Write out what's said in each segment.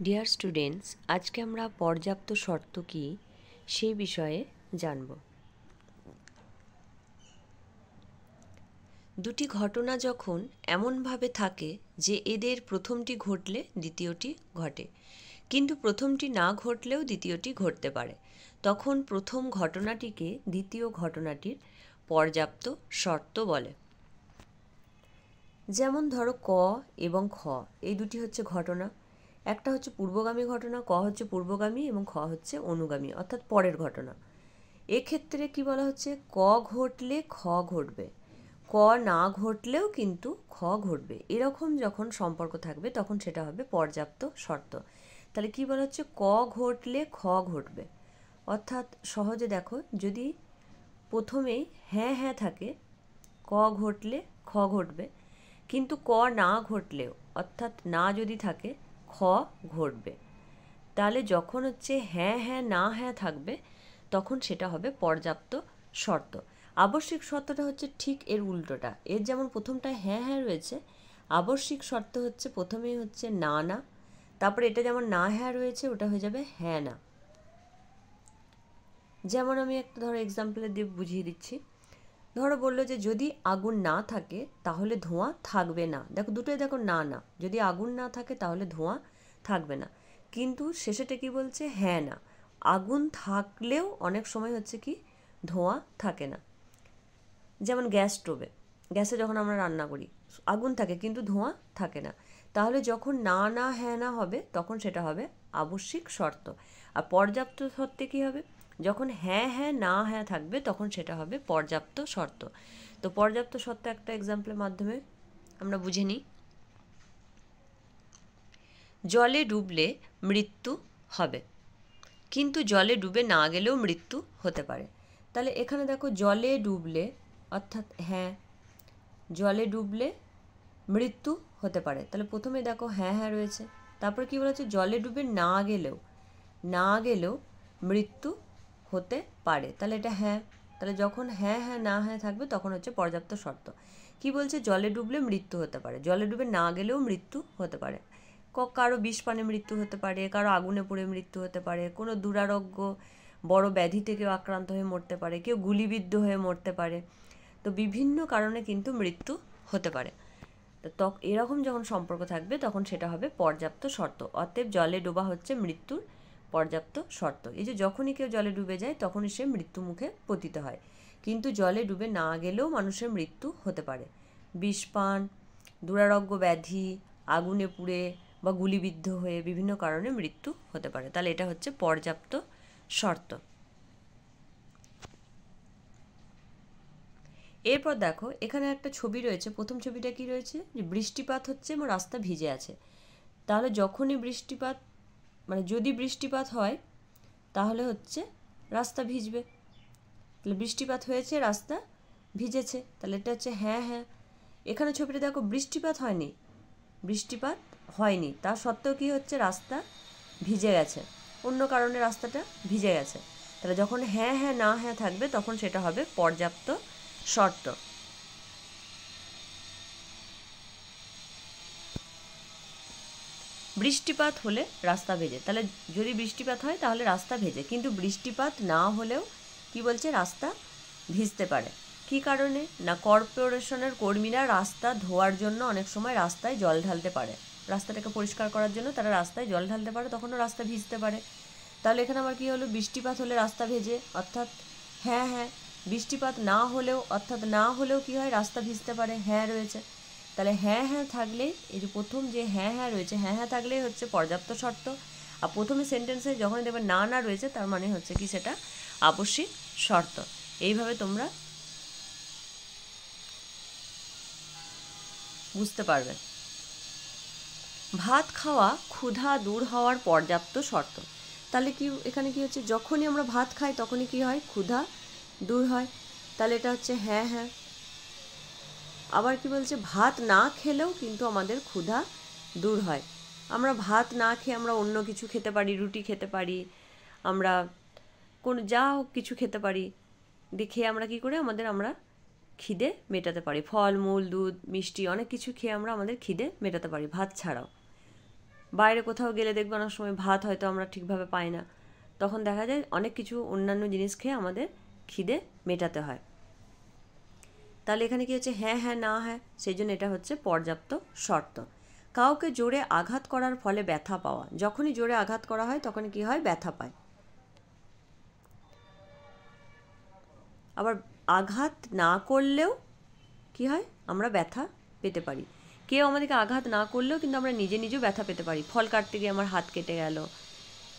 Dear students, আজকে আমরা পর্যাপ্ত শর্ত কী সেই বিষয়ে জানব। দুটি ঘটনা যখন এমনভাবে থাকে যে এদের প্রথমটি ঘটলে দ্বিতীয়টি ঘটে, কিন্তু প্রথমটি না ঘটলেও দ্বিতীয়টি ঘটতে পারে, তখন প্রথম ঘটনাটিকে দ্বিতীয় ঘটনাটির পর্যাপ্ত শর্ত বলে। যেমন ধরো ক এবং খ, এই দুটি হচ্ছে ঘটনা। একটা হচ্ছে পূর্বগামী ঘটনা, ক হচ্ছে পূর্বগামী এবং খ হচ্ছে অনুগামী, অর্থাৎ পরের ঘটনা। এক্ষেত্রে কি বলা হচ্ছে, ক ঘটলে খ ঘটবে, ক না ঘটলেও কিন্তু খ ঘটবে, এরকম যখন সম্পর্ক থাকবে তখন সেটা হবে পর্যাপ্ত শর্ত। তাহলে কি বলা হচ্ছে, ক ঘটলে খ ঘটবে, অর্থাৎ সহজে দেখো, যদি প্রথমেই হ্যাঁ হ্যাঁ থাকে, ক ঘটলে খ ঘটবে, কিন্তু ক না ঘটলেও, অর্থাৎ না যদি থাকে, খ ঘটবে। তাহলে যখন হচ্ছে হ্যাঁ হ্যাঁ না হ্যাঁ থাকবে তখন সেটা হবে পর্যাপ্ত শর্ত। আবশ্যিক শর্তটা হচ্ছে ঠিক এর উল্টোটা। এর যেমন প্রথমটায় হ্যাঁ হ্যাঁ রয়েছে, আবশ্যিক শর্ত হচ্ছে প্রথমেই হচ্ছে না না, তারপরে এটা যেমন না হ্যাঁ রয়েছে ওটা হয়ে যাবে হ্যাঁ না। যেমন আমি একটা ধরো এক্সাম্পলে দিয়ে বুঝিয়ে দিচ্ছি। ধরো বললো যে যদি আগুন না থাকে তাহলে ধোঁয়া থাকবে না। দেখো দুটোই দেখো না না, যদি আগুন না থাকে তাহলে ধোঁয়া থাকবে না, কিন্তু শেষেটা কি বলছে, হ্যাঁ না। আগুন থাকলেও অনেক সময় হচ্ছে কি ধোঁয়া থাকে না। যেমন গ্যাস স্টোভে, গ্যাসে যখন আমরা রান্না করি আগুন থাকে কিন্তু ধোঁয়া থাকে না, তাহলে যখন না না হ্যাঁ না হবে তখন সেটা হবে আবশ্যিক শর্ত। আর পর্যাপ্ত শর্তে কী হবে, যখন হ্যাঁ হ্যাঁ না হ্যাঁ থাকবে তখন সেটা হবে পর্যাপ্ত শর্ত। তো পর্যাপ্ত শর্ত একটা এক্সাম্পলের মাধ্যমে আমরা বুঝে নিই। জলে ডুবলে মৃত্যু হবে, কিন্তু জলে ডুবে না গেলেও মৃত্যু হতে পারে। তাহলে এখানে দেখো জলে ডুবলে, অর্থাৎ হ্যাঁ, জলে ডুবলে মৃত্যু হতে পারে, তাহলে প্রথমে দেখো হ্যাঁ হ্যাঁ রয়েছে, তারপরে কী বলেছে, জলে ডুবে না গেলেও মৃত্যু হতে পারে, তাহলে এটা হ্যাঁ। তাহলে যখন হ্যাঁ হ্যাঁ না হ্যাঁ থাকবে তখন হচ্ছে পর্যাপ্ত শর্ত। কি বলছে, জলে ডুবলে মৃত্যু হতে পারে, জলে ডুবে না গেলেও মৃত্যু হতে পারে। কারো বিষপানে মৃত্যু হতে পারে, কারো আগুনে পুড়ে মৃত্যু হতে পারে, কোনো দুরারোগ্য বড় ব্যাধি থেকেও আক্রান্ত হয়ে মরতে পারে, কেউ গুলিবিদ্ধ হয়ে মরতে পারে। তো বিভিন্ন কারণে কিন্তু মৃত্যু হতে পারে। তো এরকম যখন সম্পর্ক থাকবে তখন সেটা হবে পর্যাপ্ত শর্ত। অতএব জলে ডোবা হচ্ছে মৃত্যুর পর্যাপ্ত শর্ত। এই যে যখনই কেউ জলে ডুবে যায় তখনই সে মৃত্যু মুখে পতিত হয়, কিন্তু জলে ডুবে না গেলেও মানুষের মৃত্যু হতে পারে। বিষপান, দুরারোগ্য ব্যাধি, আগুনে পুড়ে বা গুলিবিদ্ধ হয়ে বিভিন্ন কারণে মৃত্যু হতে পারে। তাহলে এটা হচ্ছে পর্যাপ্ত শর্ত। এরপর দেখো এখানে একটা ছবি রয়েছে, প্রথম ছবিটা কি রয়েছে, যে বৃষ্টিপাত হচ্ছে এবং রাস্তা ভিজে আছে। তাহলে যখনই বৃষ্টিপাত, মানে যদি বৃষ্টিপাত হয় তাহলে হচ্ছে রাস্তা ভিজবে। তাহলে বৃষ্টিপাত হয়েছে, রাস্তা ভিজেছে, তাহলে এটা হচ্ছে হ্যাঁ হ্যাঁ। এখানে ছবিটা দেখো বৃষ্টিপাত হয়নি, তা সত্ত্বেও কী হচ্ছে, রাস্তা ভিজে গেছে, অন্য কারণে রাস্তাটা ভিজে গেছে। তাহলে যখন হ্যাঁ হ্যাঁ না হ্যাঁ থাকবে তখন সেটা হবে পর্যাপ্ত শর্ত। বৃষ্টিপাত হলে রাস্তা ভেজে, তাহলে যদি বৃষ্টিপাত হয় তাহলে রাস্তা ভেজে, কিন্তু বৃষ্টিপাত না হলেও কি বলছে, রাস্তা ভিজতে পারে। কি কারণে না, কর্পোরেশনের কর্মীরা রাস্তা ধোয়ার জন্য অনেক সময় রাস্তায় জল ঢালতে পারে, রাস্তাটাকে পরিষ্কার করার জন্য তারা রাস্তায় জল ঢালতে পারে, তখনও রাস্তা ভিজতে পারে। তাহলে এখানে আমার কী হলো, বৃষ্টিপাত হলে রাস্তা ভেজে, অর্থাৎ হ্যাঁ হ্যাঁ। বৃষ্টিপাত না হলেও, অর্থাৎ না হলেও কী হয়, রাস্তা ভিজতে পারে, হ্যাঁ রয়েছে। তাহলে হ্যাঁ হ্যাঁ থাকলেই, এই যে প্রথম যে হ্যাঁ হ্যাঁ রয়েছে, হ্যাঁ হ্যাঁ থাকলেই হচ্ছে পর্যাপ্ত শর্ত। আর প্রথমে সেন্টেন্সে যখনই দেখবে না না রয়েছে তার মানে হচ্ছে কি সেটা আবশ্যিক শর্ত। এইভাবে তোমরা বুঝতে পারবে। ভাত খাওয়া ক্ষুধা দূর হওয়ার পর্যাপ্ত শর্ত। তাহলে কি এখানে কি হচ্ছে, যখনই আমরা ভাত খাই তখনই কি হয়, ক্ষুধা দূর হয়, তাহলে এটা হচ্ছে হ্যাঁ হ্যাঁ। আবার কি বলছে, ভাত না খেলেও কিন্তু আমাদের ক্ষুধা দূর হয়। আমরা ভাত না খেয়ে আমরা অন্য কিছু খেতে পারি, রুটি খেতে পারি, আমরা কোনো যা হোক কিছু খেতে পারি, খেয়ে আমরা কী করে আমরা খিদে মেটাতে পারি, ফল মূল দুধ মিষ্টি অনেক কিছু খেয়ে আমরা আমাদের খিদে মেটাতে পারি ভাত ছাড়াও। বাইরে কোথাও গেলে দেখবে অনেক সময় ভাত হয়তো আমরা ঠিকভাবে পাই না, তখন দেখা যায় অনেক কিছু অন্যান্য জিনিস খেয়ে আমাদের খিদে মেটাতে হয়। তাহলে এখানে কি হচ্ছে, হ্যাঁ হ্যাঁ না হ্যাঁ, সেই জন্য এটা হচ্ছে পর্যাপ্ত শর্ত। কাউকে জোরে আঘাত করার ফলে ব্যথা পাওয়া, যখনই জোরে আঘাত করা হয় তখন কি হয়, ব্যথা পায়। আবার আঘাত না করলেও কি হয়, আমরা ব্যথা পেতে পারি। কেউ আমাদেরকে আঘাত না করলেও কিন্তু আমরা নিজে নিজেও ব্যথা পেতে পারি। ফল কাটতে গিয়ে আমার হাত কেটে গেল,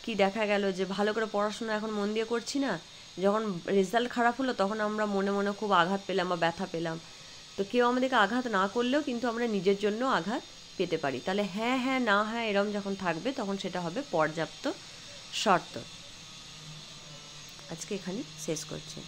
কি দেখা গেল যে ভালো করে পড়াশোনা এখন মন দিয়ে করছি না, যখন রেজাল্ট খারাপ হলো তখন আমরা মনে মনে খুব আঘাত পেলাম বা ব্যথা পেলাম। তো কেউ আমাদেরকে আঘাত না করলেও কিন্তু আমরা নিজের জন্য আঘাত পেতে পারি। তাহলে হ্যাঁ হ্যাঁ না হ্যাঁ এরম যখন থাকবে তখন সেটা হবে পর্যাপ্ত শর্ত। আজকে এখানে শেষ করছি।